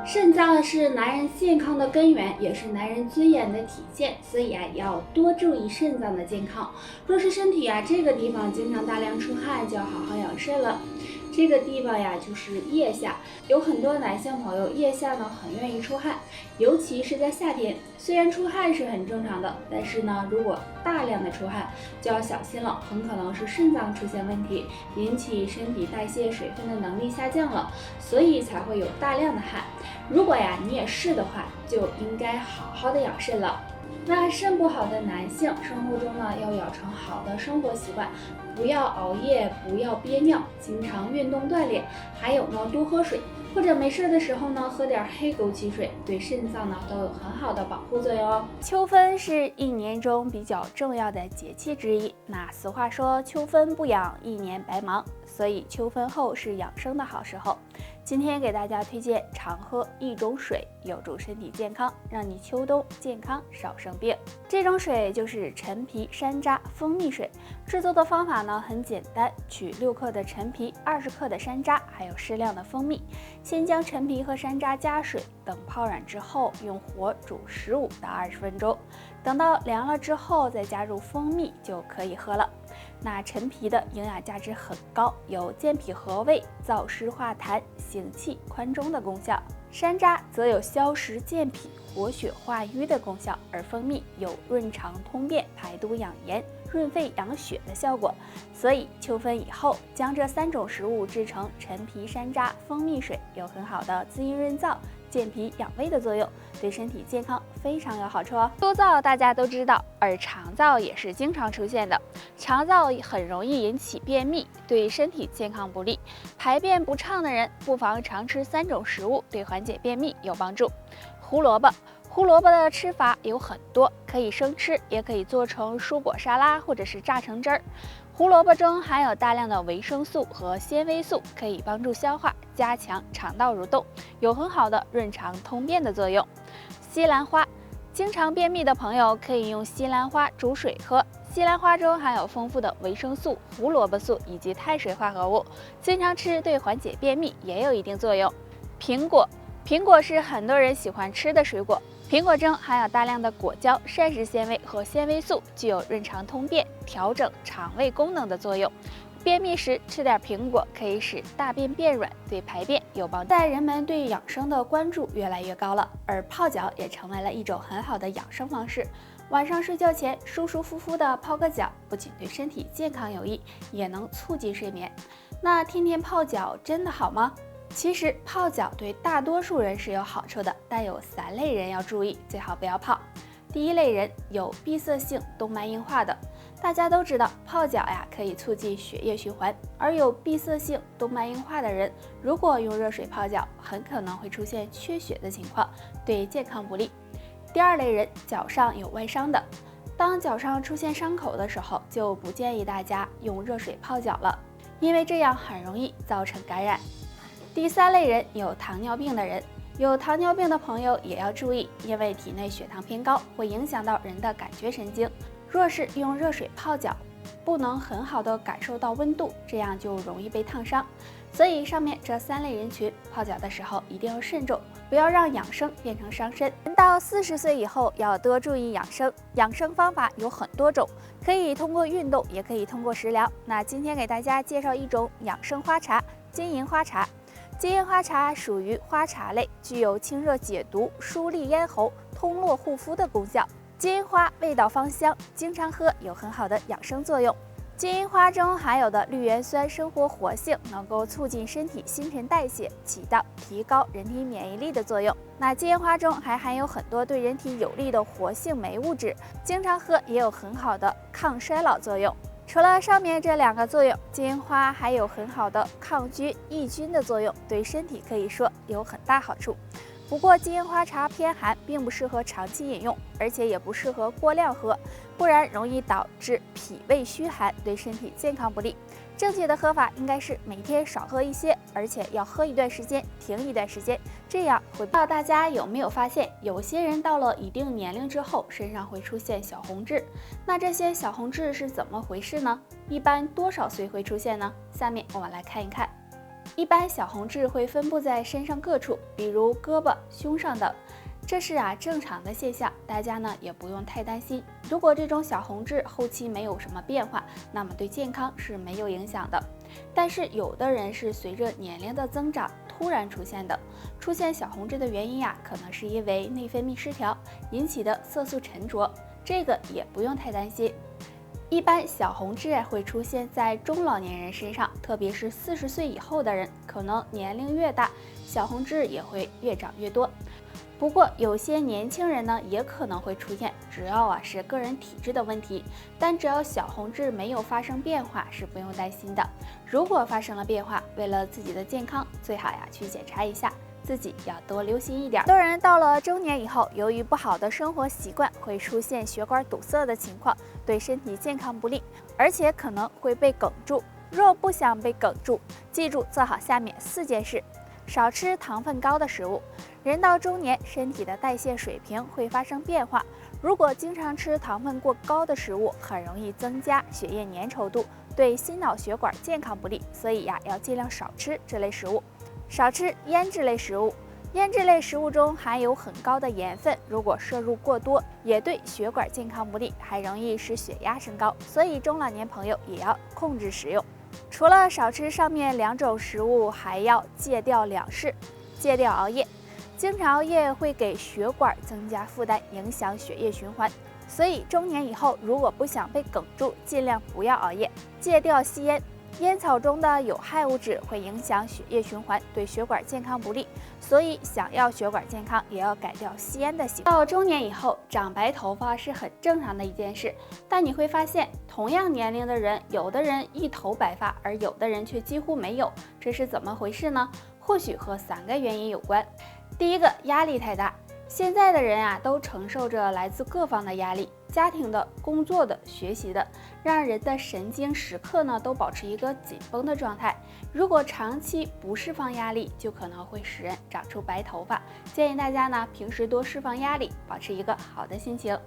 肾脏是男人健康的根源，也是男人尊严的体现，所以要多注意肾脏的健康。若是身体这个地方经常大量出汗，就要好好养肾了。这个地方就是腋下，有很多男性朋友腋下很愿意出汗，尤其是在夏天。虽然出汗是很正常的，但是如果大量的出汗就要小心了，很可能是肾脏出现问题，引起身体代谢水分的能力下降了，所以才会有大量的汗。如果你也是的话，就应该好好的养肾了。那肾不好的男性，生活中要养成好的生活习惯，不要熬夜，不要憋尿，经常运动锻炼，还有多喝水，或者没事的时候喝点黑枸杞水，对肾脏都有很好的保护作用哦。秋分是一年中比较重要的节气之一，那俗话说秋分不养，一年白忙，所以秋分后是养生的好时候。今天给大家推荐常喝一种水，有助身体健康，让你秋冬健康少生病。这种水就是陈皮山楂蜂蜜水。制作的方法很简单，取6克的陈皮、20克的山楂，还有适量的蜂蜜。先将陈皮和山楂加水，等泡软之后，用火煮15到20分钟。等到凉了之后，再加入蜂蜜就可以喝了。那陈皮的营养价值很高，有健脾和胃、燥湿化痰、行气宽中的功效。山楂则有消食健脾、活血化瘀的功效，而蜂蜜有润肠通便、排毒养颜、润肺养血的效果。所以秋分以后，将这3种食物制成陈皮山楂蜂蜜水，有很好的滋阴润燥、健脾养胃的作用，对身体健康非常有好处哦。多燥大家都知道，而肠燥也是经常出现的。肠燥很容易引起便秘，对身体健康不利。排便不畅的人，不妨常吃3种食物，对缓解便秘有帮助。胡萝卜。胡萝卜的吃法有很多，可以生吃，也可以做成蔬果沙拉，或者是榨成汁儿。胡萝卜中含有大量的维生素和纤维素，可以帮助消化，加强肠道蠕动，有很好的润肠通便的作用。西兰花，经常便秘的朋友可以用西兰花煮水喝。西兰花中含有丰富的维生素、胡萝卜素以及碳水化合物，经常吃对缓解便秘也有一定作用。苹果，苹果是很多人喜欢吃的水果。苹果中含有大量的果胶、膳食纤维和纤维素，具有润肠通便、调整肠胃功能的作用。便秘时吃点苹果，可以使大便变软，对排便有帮助。在人们对养生的关注越来越高了，而泡脚也成为了一种很好的养生方式。晚上睡觉前舒舒服服的泡个脚，不仅对身体健康有益，也能促进睡眠。那天天泡脚真的好吗？其实泡脚对大多数人是有好处的，但有3类人要注意，最好不要泡。第一类人有闭塞性动脉硬化的。大家都知道泡脚可以促进血液循环，而有闭塞性动脉硬化的人，如果用热水泡脚，很可能会出现缺血的情况，对健康不利。第二类人，脚上有外伤的。当脚上出现伤口的时候，就不建议大家用热水泡脚了，因为这样很容易造成感染。第3类人，有糖尿病的人。有糖尿病的朋友也要注意，因为体内血糖偏高会影响到人的感觉神经。若是用热水泡脚，不能很好的感受到温度，这样就容易被烫伤。所以上面这3类人群泡脚的时候一定要慎重，不要让养生变成伤身。人到40岁以后要多注意养生，养生方法有很多种，可以通过运动，也可以通过食疗。那今天给大家介绍一种养生花茶——金银花茶。金银花茶属于花茶类，具有清热解毒、疏利咽喉、通络护肤的功效。金银花味道芳香，经常喝有很好的养生作用。金银花中含有的绿原酸生活活性，能够促进身体新陈代谢，起到提高人体免疫力的作用。那金银花中还含有很多对人体有利的活性酶物质，经常喝也有很好的抗衰老作用。除了上面这2个作用，金银花还有很好的抗菌抑菌的作用，对身体可以说有很大好处。不过金银花茶偏寒，并不适合长期饮用，而且也不适合过量喝，不然容易导致脾胃虚寒，对身体健康不利。正确的喝法应该是每天少喝一些，而且要喝一段时间，停一段时间，这样会。不知道大家有没有发现，有些人到了一定年龄之后，身上会出现小红痣。那这些小红痣是怎么回事呢？一般多少岁会出现呢？下面我们来看一看。一般小红痣会分布在身上各处，比如胳膊、胸上等，这是正常的现象，大家呢也不用太担心。如果这种小红痣后期没有什么变化，那么对健康是没有影响的。但是有的人是随着年龄的增长突然出现的。出现小红痣的原因可能是因为内分泌失调引起的色素沉着，这个也不用太担心。一般小红痣会出现在中老年人身上，特别是40岁以后的人，可能年龄越大，小红痣也会越长越多。不过有些年轻人呢也可能会出现，只要是个人体质的问题，但只要小红痣没有发生变化是不用担心的。如果发生了变化，为了自己的健康，最好去检查一下，自己要多留心一点。很多人到了中年以后，由于不好的生活习惯，会出现血管堵塞的情况，对身体健康不利，而且可能会被哽住。若不想被哽住，记住做好下面4件事：少吃糖分高的食物。人到中年，身体的代谢水平会发生变化，如果经常吃糖分过高的食物，很容易增加血液粘稠度，对心脑血管健康不利，所以要尽量少吃这类食物。少吃腌制类食物，腌制类食物中含有很高的盐分，如果摄入过多，也对血管健康不利，还容易使血压升高，所以中老年朋友也要控制食用。除了少吃上面2种食物，还要戒掉2事：戒掉熬夜。经常熬夜会给血管增加负担，影响血液循环，所以中年以后如果不想被哽住，尽量不要熬夜。戒掉吸烟，烟草中的有害物质会影响血液循环，对血管健康不利，所以想要血管健康，也要改掉吸烟的习惯。到中年以后，长白头发是很正常的一件事，但你会发现，同样年龄的人，有的人一头白发，而有的人却几乎没有，这是怎么回事呢？或许和3个原因有关。第一个，压力太大。现在的人都承受着来自各方的压力，家庭的、工作的、学习的，让人的神经时刻都保持一个紧绷的状态。如果长期不释放压力，就可能会使人长出白头发。建议大家平时多释放压力，保持一个好的心情。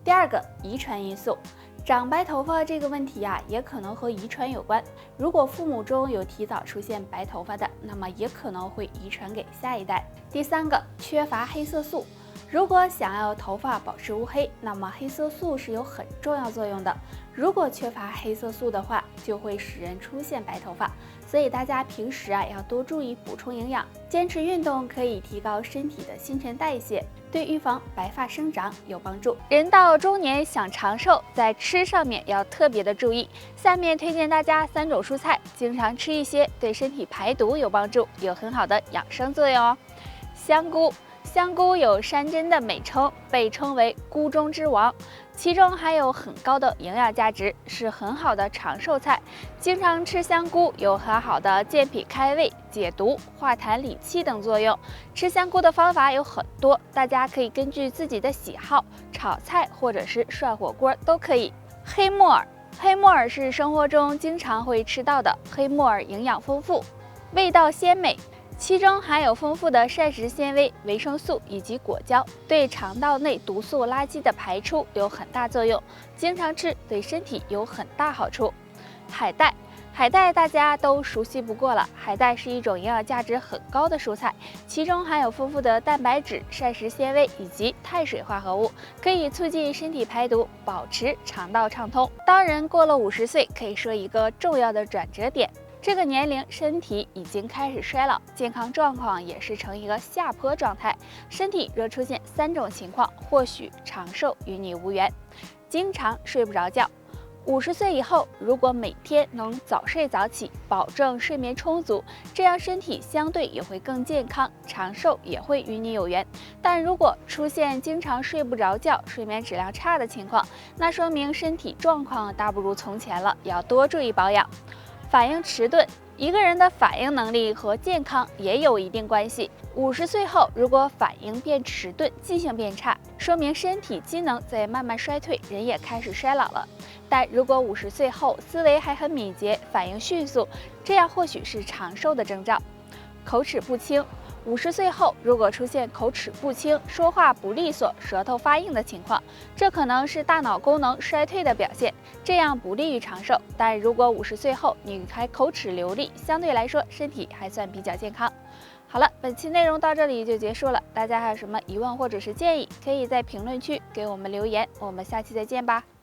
第二个，遗传因素。长白头发这个问题也可能和遗传有关。如果父母中有提早出现白头发的，那么也可能会遗传给下一代。第3个，缺乏黑色素。如果想要头发保持乌黑，那么黑色素是有很重要作用的。如果缺乏黑色素的话，就会使人出现白头发。所以大家平时要多注意补充营养，坚持运动可以提高身体的新陈代谢，对预防白发生长有帮助。人到中年想长寿，在吃上面要特别的注意。下面推荐大家3种蔬菜，经常吃一些，对身体排毒有帮助，有很好的养生作用哦。香菇。香菇有山珍的美称，被称为菇中之王，其中含有很高的营养价值，是很好的长寿菜。经常吃香菇有很好的健脾开胃、解毒、化痰理气等作用。吃香菇的方法有很多，大家可以根据自己的喜好，炒菜或者是涮火锅都可以。黑木耳，黑木耳是生活中经常会吃到的，黑木耳营养丰富，味道鲜美。其中含有丰富的膳食纤维、维生素以及果胶，对肠道内毒素垃圾的排出有很大作用。经常吃对身体有很大好处。海带，海带大家都熟悉不过了。海带是一种营养价值很高的蔬菜，其中含有丰富的蛋白质、膳食纤维以及碳水化合物，可以促进身体排毒，保持肠道畅通。当人过了50岁，可以说一个重要的转折点。这个年龄身体已经开始衰老，健康状况也是呈一个下坡状态。身体若出现3种情况，或许长寿与你无缘。经常睡不着觉。50岁以后，如果每天能早睡早起，保证睡眠充足，这样身体相对也会更健康，长寿也会与你有缘。但如果出现经常睡不着觉、睡眠质量差的情况，那说明身体状况大不如从前了，要多注意保养。反应迟钝，一个人的反应能力和健康也有一定关系。50岁后，如果反应变迟钝、记性变差，说明身体机能在慢慢衰退，人也开始衰老了。但如果50岁后思维还很敏捷，反应迅速，这样或许是长寿的征兆。口齿不清50岁后如果出现口齿不清、说话不利索、舌头发硬的情况，这可能是大脑功能衰退的表现，这样不利于长寿。但如果50岁后你还口齿流利，相对来说身体还算比较健康。好了，本期内容到这里就结束了，大家还有什么疑问或者是建议，可以在评论区给我们留言，我们下期再见吧。